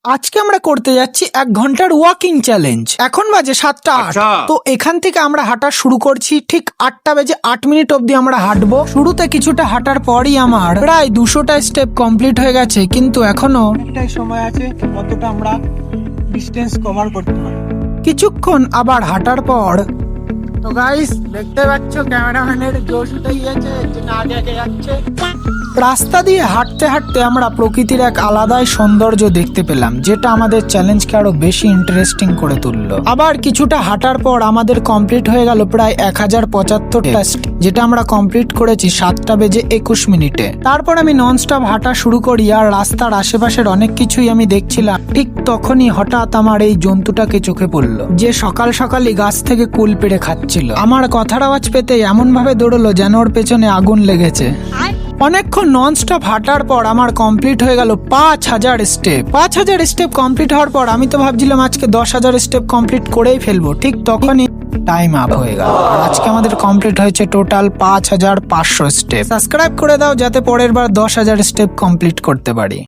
আজকে আমরা করতে যাচ্ছি 1 ঘন্টার ওয়াকিং চ্যালেঞ্জ। এখন বাজে 7টা 8। তো এখান থেকে আমরা হাঁটা শুরু করছি। ঠিক 8টা বেজে 8 মিনিট অবধি আমরা হাঁটবো। শুরুতে কিছুটা হাঁটার পরই আমার প্রায় 200টা স্টেপ কমপ্লিট হয়ে গেছে, কিন্তু এখনো অনেকটাই সময় আছে কতটা আমরা ডিস্টেন্স কভার করতে পারি। কিছুক্ষণ আবার হাঁটার পর তো গাইস দেখতে পাচ্ছ ক্যামেরাম্যানের জোশ উঠে গিয়েছে, এর জন্য আগে আগে যাচ্ছে। রাস্তা দিয়ে হাঁটতে হাঁটতে আমরা প্রকৃতির এক আলাদাই সৌন্দর্য দেখতে পেলাম, যেটা আমাদের চ্যালেঞ্জকে আরো বেশি ইন্টারেস্টিং করে তুললো। আবার কিছুটা হাঁটার পর আমাদের কমপ্লিট হয়ে গেল প্রায় 1075টা স্টেপ, যেটা আমরা কমপ্লিট করেছি 7টা বেজে 21 মিনিটে। তারপর আমি ননস্টপ হাঁটা শুরু করি, আর রাস্তার আশেপাশের অনেক কিছুই আমি দেখছিলাম। ঠিক তখনই হঠাৎ আমার এই জন্তুটাকে চোখে পড়লো, যে সকাল সকালই গাছ থেকে কুল পেড়ে খাচ্ছিল। আমার কথার আওয়াজ পেতে এমন ভাবে দৌড়লো যেন ওর পেছনে আগুন লেগেছে। অনেকক্ষণ ননস্টপ হাঁটার পর আমার কমপ্লিট হয়ে গেল 5000 স্টেপ। 5000 স্টেপ কমপ্লিট হওয়ার পর আমি তো ভাবছিলাম আজকে 10,000 স্টেপ কমপ্লিট করেই ফেলবো। ঠিক তখনই টাইম আপ হয়ে গেল, আর আজকে আমাদের কমপ্লিট হয়েছে টোটাল 5500 স্টেপ। সাবস্ক্রাইব করে দাও যাতে পরের বার 10,000 স্টেপ কমপ্লিট করতে পারি।